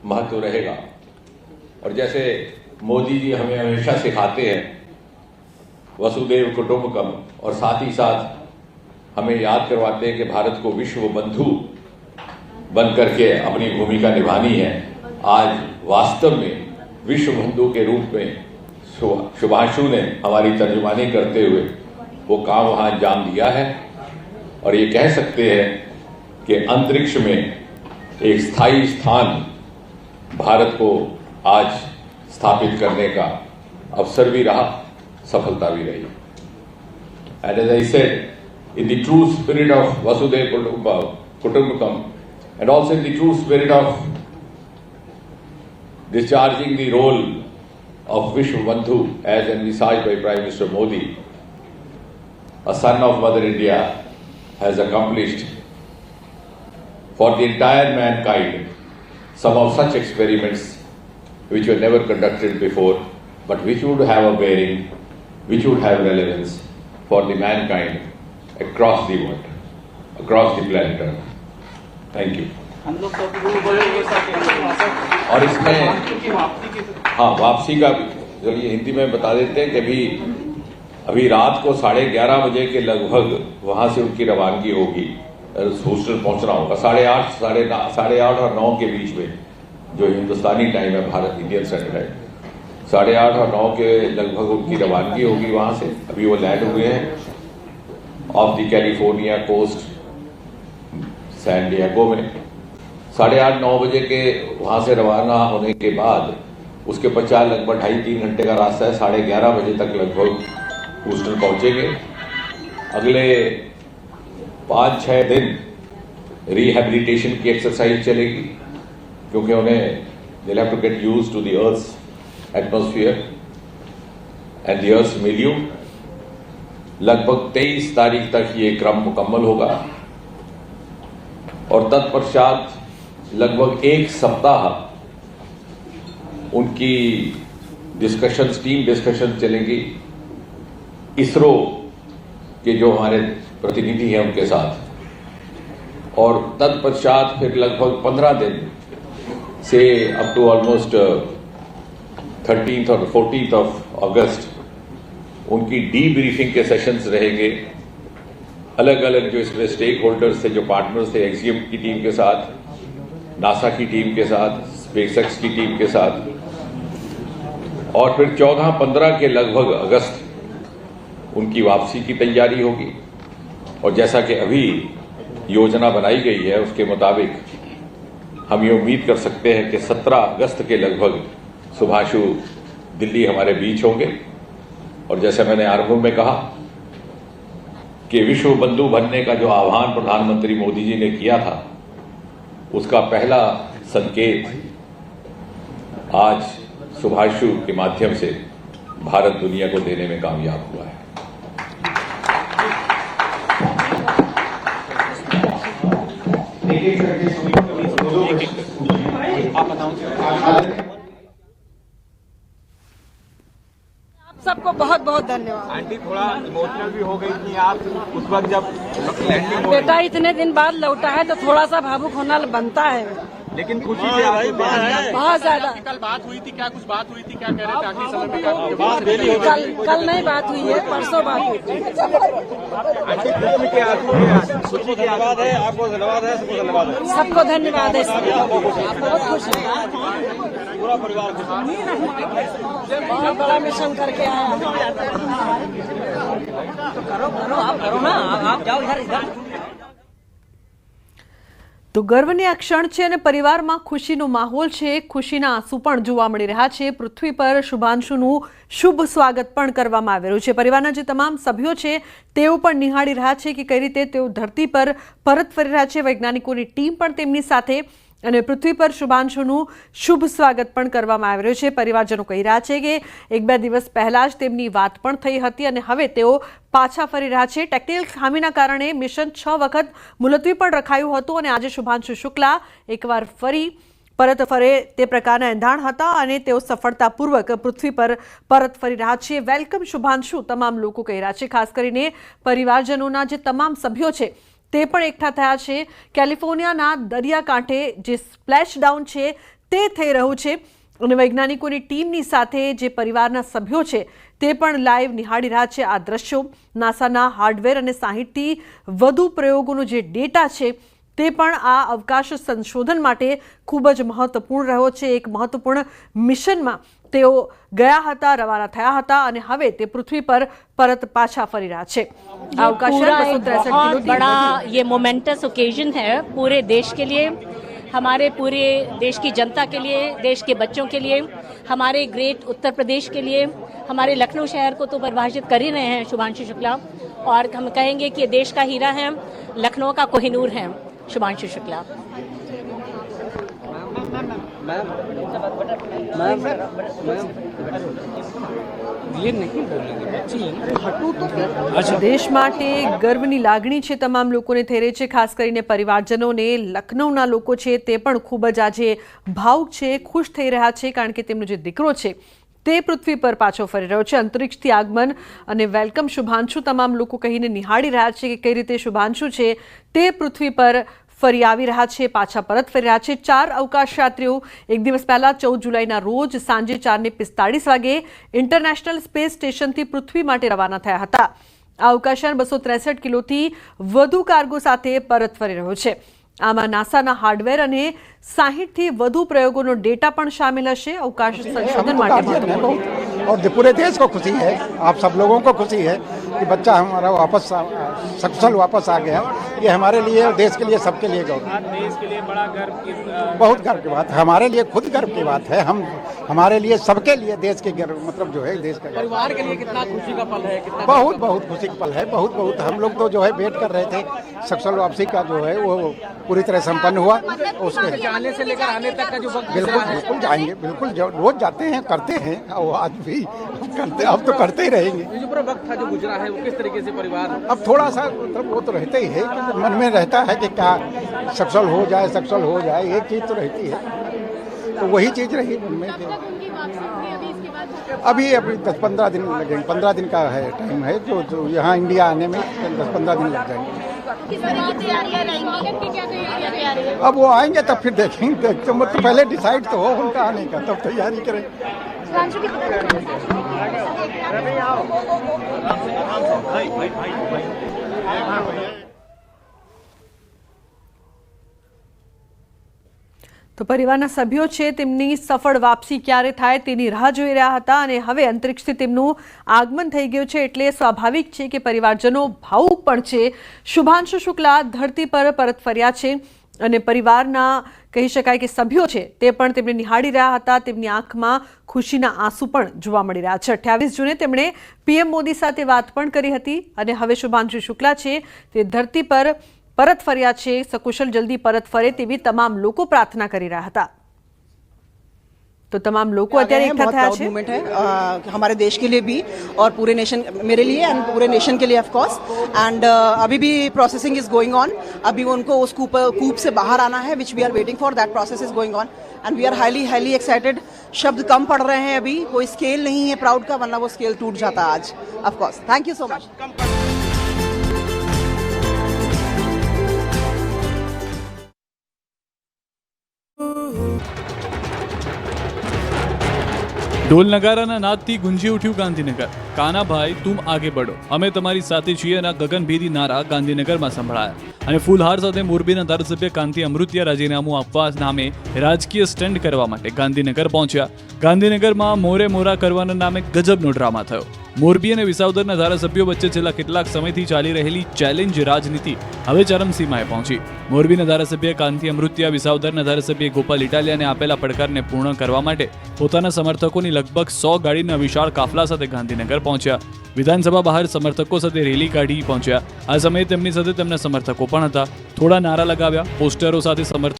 महत्व रहेगा। और जैसे मोदी जी हमें हमेशा सिखाते हैं वसुदेव कुटुंबकम, और साथ ही साथ हमें याद करवाते हैं कि भारत को विश्व बंधु बन करके अपनी भूमिका निभानी है। आज वास्तव में विश्व बंधु के रूप में शुभांशु ने हमारी तर्जुमानी करते हुए वो काम वहां अंजाम दिया है। और ये कह सकते हैं कि अंतरिक्ष में एक स्थायी स्थान भारत को आज स्थापित करने का अवसर भी रहा, सफलता भी रही। And as I said, in the true spirit of Vasudhaiva Kutumbakam, and also in the true spirit of discharging the role of Vishwa Bandhu as envisaged by Prime Minister Modi, a son of Mother India has accomplished for the entire mankind some of such experiments which were never conducted before, but which would have a bearing, which would have relevance for the mankind across the world, across the planet Earth. Thank you. और इसमें हाँ, वापसी का भी चलिए हिंदी में बता देते हैं कि अभी रात को 11:30 बजे के लगभग वहां से उनकी रवानगी होगी। हॉस्टल पहुंचना होगा 8:30 और 9 के बीच में, जो हिंदुस्तानी टाइम है, भारत इंडियन स्टैंडर्ड टाइम, 8:30 और 9 के लगभग उनकी रवानगी होगी वहां से। अभी वो लैंड हुए हैं off the California coast San Diego में। 8:30-9 बजे के वहां से रवाना होने के बाद उसके पश्चात लगभग 2.5-3 घंटे का रास्ता है। 11:30 बजे तक लगभग हूस्टन पहुंचेंगे। अगले 5-6 दिन रिहेबिलिटेशन की एक्सरसाइज चलेगी, क्योंकि उन्हें they have to get used to the earth's atmosphere and the earth's milieu. लगभग 23 तारीख तक ये क्रम मुकम्मल होगा और तत्पश्चात लगभग 1 सप्ताह उनकी टीम डिस्कशन चलेंगी इसरो के जो हमारे प्रतिनिधि हैं उनके साथ। और तत्पश्चात फिर लगभग 15 दिन से अप टू ऑलमोस्ट 13th और 14th ऑफ अगस्त उनकी डीब्रीफिंग के सेशंस रहेंगे। अलग अलग जो इसमें स्टेक होल्डर्स थे, जो पार्टनर्स थे, एक्सियम की टीम के साथ, नासा की टीम के साथ, स्पेसएक्स की टीम के साथ। और फिर 14-15 के लगभग अगस्त उनकी वापसी की तैयारी होगी। और जैसा कि अभी योजना बनाई गई है उसके मुताबिक हम ये उम्मीद कर सकते हैं कि 17 अगस्त के लगभग शुभांशु दिल्ली हमारे बीच होंगे। और जैसे मैंने आरंभ में कहा कि विश्व बंधु बनने का जो आह्वान प्रधानमंत्री मोदी जी ने किया था, उसका पहला संकेत आज शुभांशु के माध्यम से भारत दुनिया को देने में कामयाब हुआ है। सबको बहुत बहुत धन्यवाद। आंटी थोड़ा इमोशनल भी हो गई थी आप उस वक्त जब लैंडिंग हो बेटा इतने दिन बाद लौटा है तो थोड़ा सा भावुक होना बनता है, लेकिन खुशी से आपको बहुत ज्यादा। कल बात हुई थी, क्या कुछ बात हुई थी, क्या कह रहे थे आखिरी समय में? कल नहीं बात हुई है, परसों बात हुई थी। आंटी खुशी के आंसू खुशी के धन्यवाद है, आपको धन्यवाद है, सबको धन्यवाद है, सबको धन्यवाद है। बहुत खुश है, पूरा परिवार बहुत बड़ा मिशन करके आया। करो ना, आप जाओ इधर। તો ગર્વની આ ક્ષણ છે અને પરિવારમાં ખુશીનો માહોલ છે, ખુશીના આંસુ પણ જોવા મળી રહ્યા છે। પૃથ્વી પર શુભાંશુનું શુભ સ્વાગત પણ કરવામાં આવી રહ્યું છે। પરિવારના જે તમામ સભ્યો છે તેઓ પણ નિહાળી રહ્યા છે કે કઈ રીતે તેઓ ધરતી પર પરત ફરી રહ્યા છે। વૈજ્ઞાનિકોની ટીમ પણ તેમની સાથે અને પૃથ્વી પર શુભાંશુનું શુભ સ્વાગત પણ કરવામાં આવી રહ્યું છે। પરિવારજનો કહી રહ્યા છે કે 1-2 દિવસ પહેલા જ તેમની વાત પણ થઈ હતી અને હવે તેઓ પાછા ફરી રહ્યા છે। ટેકનિકલ ખામીના કારણે મિશન 6 વખત મુલતવી પણ રખાયું હતું અને આજે શુભાંશુ શુક્લા એકવાર ફરી પરત ફરે તે પ્રકારના એંધાણ હતા અને તેઓ સફળતાપૂર્વક પૃથ્વી પર પરત ફરી રહ્યા છે. વેલકમ શુભાંશુ, તમામ લોકો કહી રહ્યા છે. ખાસ કરીને પરિવારજનોના જે તમામ સભ્યો છે તે પણ એકઠા થયા છે. કેલિફોર્નિયાના દરિયાકાંઠે જે સ્પ્લેશડાઉન છે તે થઈ રહ્યું છે અને વૈજ્ઞાનિકોની ટીમની સાથે જે પરિવારના સભ્યો છે તે પણ લાઈવ નિહાળી રહ્યા છે આ દ્રશ્યો. નાસાના હાર્ડવેર અને 60થી વધુ પ્રયોગોનો જે ડેટા છે તે પણ આ અવકાશ સંશોધન માટે ખૂબ જ મહત્વપૂર્ણ રહ્યો છે. એક મહત્વપૂર્ણ મિશનમાં તેઓ ગયા હતા, રવાના થયા હતા અને હવે તે પૃથ્વી પર પરત પાછા ફરી રહ્યા છે. पूरा एक बहुत बड़ा ये मोमेंटस ओकेजन है पूरे देश के लिए, हमारे पूरे देश की जनता के लिए, देश के बच्चों के लिए, हमारे ग्रेट उत्तर प्रदेश के लिए, हमारे लखनऊ शहर को तो परिभाषित कर ही रहे हैं शुभांशु शुक्ला, और हम कहेंगे कि ये देश का हीरा है, लखनऊ का कोहिनूर है शुभांशु शुक्ला. દેશ માટે ગર્વની લાગણી છે તમામ લોકોને થઈ રહી છે. ખાસ કરીને પરિવારજનોને લખનૌના લોકો છે તે પણ ખૂબ જ આજે ભાવુક છે, ખુશ થઈ રહ્યા છે કારણ કે તેમનો જે દીકરો છે તે પૃથ્વી પર પાછો ફરી રહ્યો છે. અંતરિક્ષથી આગમન અને વેલકમ શુભાંશુ તમામ લોકો કહીને નિહાળી રહ્યા છે કે કઈ રીતે શુભાંશુ છે તે પૃથ્વી પર ફરી આવી રહ્યા છે, પાછા પરત ફરી રહ્યા છે. 4 અવકાશયાત્રીઓ એક દિવસ પહેલા 14 જુલાઈના રોજ સાંજે 4:45 વાગે ઇન્ટરનેશનલ સ્પેસ સ્ટેશનથી પૃથ્વી માટે રવાના થયા હતા. આ અવકાશયાન 263 કિલોથી વધુ કાર્ગો સાથે પરત ફરી રહ્યો છે. આમાં નાસાના હાર્ડવેર અને 60થી વધુ પ્રયોગોનો ડેટા પણ શામિલ હશે. અવકાશ સંશોધન માટે और पूरे देश को खुशी है, आप सब लोगों को खुशी है कि बच्चा हमारा वापस सकुशल वापस आ गया. ये हमारे लिए और देश के लिए सबके लिए गौरव, देश के लिए बड़ा गर्व की बहुत गर्व की बात है. हमारे लिए खुद गर्व की बात है, हम हमारे लिए सबके लिए देश के गर्व मतलब जो है देश का परिवार के लिए कितना खुशी का पल है, कितना बहुत बहुत खुशी का पल है. बहुत हम लोग तो जो है वेट कर रहे थे. सकुशल वापसी का जो है वो पूरी तरह संपन्न हुआ. उसके जाने से लेकर आने तक का जो वक्त बिल्कुल जाएंगे, बिल्कुल रोज जाते हैं, करते हैं और आज भी करते, अब तो करते ही रहेंगे. जो पूरा वक्त था जो गुजरा है वो किस तरीके से परिवार अब थोड़ा सा मतलब वो तो रहता ही है कि मन में रहता है कि क्या सकुशल हो जाए, एक चीज तो रहती है. तो वही चीज रही मन में. अभी 10-15 दिन लगेंगे, 15 दिन का है टाइम है जो यहाँ इंडिया आने में 10-15 दिन लग जाएंगे. अब वो आएंगे तब फिर देखेंगे. तो मतलब पहले डिसाइड तो हो उनका आने का, तब तैयारी करें. તો પરિવારના સભ્યો છે તેમની સફળ વાપસી ક્યારે થાય તેની રાહ જોઈ રહ્યા હતા અને હવે અંતરિક્ષથી તેમનું આગમન થઈ ગયું છે એટલે સ્વાભાવિક છે કે પરિવારજનો ભાવુક પણ છે. શુભાંશુ શુક્લા ધરતી પર પરત ફર્યા છે અને પરિવારના કહી શકાય કે સભ્યો છે તે પણ તેમને નિહાળી રહ્યા હતા. તેમની આંખમાં ખુશીના આંસુ પણ જોવા મળી રહ્યા છે. 28 જૂને તેમણે પીએમ મોદી સાથે વાત પણ કરી હતી અને હવે શુભાંશુ શુક્લા છે તે ધરતી પર પરત ફર્યા છે. સકુશલ જલ્દી પરત ફરે તેવી તમામ લોકો પ્રાર્થના કરી રહ્યા હતા. तो तमाम लोग અત્યારે એકઠા થયા છે. मूवमेंट है हमारे देश के लिए भी और पूरे नेशन, मेरे लिए एंड पूरे नेशन के लिए ऑफ कोर्स. एंड अभी भी प्रोसेसिंग इज गोइंग ऑन. अभी उनको उस कूप से बाहर आना है, which we are waiting for. That process is going on and we are highly excited. शब्द कम पड़ रहे हैं, अभी कोई स्केल नहीं है प्राउड का, वरना वो स्केल टूट जाता आज of course. Thank you so much. ઢોલ નગારાના નાદથી ગુંજી ઉઠ્યું ગાંધીનગર. કાનાભાઈ તુમ આગે બઢો, અમે તમારી સાથે છીએ અને ગગનભેદી નારા ગાંધીનગરમાં સંભળાયા. અને ફૂલહાર સાથે મોરબીના ધારાસભ્ય કાંતિ અમૃતિયા રાજીનામું આપવા નામે રાજકીય સ્ટન્ટ કરવા માટે ગાંધીનગર પહોંચ્યા. ગાંધીનગરમાં મોરે મોરા કરવાના નામે ગજબનો ડ્રામા થયો. મોરબી અને વિસાવદરના ધારાસભ્યો વચ્ચે છેલ્લા કેટલાક સમયથી ચાલી રહેલી ચેલેન્જ રાજનીતિ હવે ચરમસીમાએ પહોંચી. મોરબીના ધારાસભ્ય કાંતિ અમૃતિયા વિસાવદરના ધારાસભ્ય ગોપાલ ઇટાલિયાને આપેલા પડકારને પૂર્ણ કરવા માટે પોતાના સમર્થકોની લગભગ 100 ગાડીના વિશાળ કાફલા સાથે ગાંધીનગર પહોંચ્યા. વિધાનસભા બહાર સમર્થકો સાથે રેલી કાઢી પહોંચ્યા. આ સમયે તેમની સાથે તેમના સમર્થકો પણ હતા. થોડા નારા લગાવ્યા, પોસ્ટરો સાથે સમર્થકો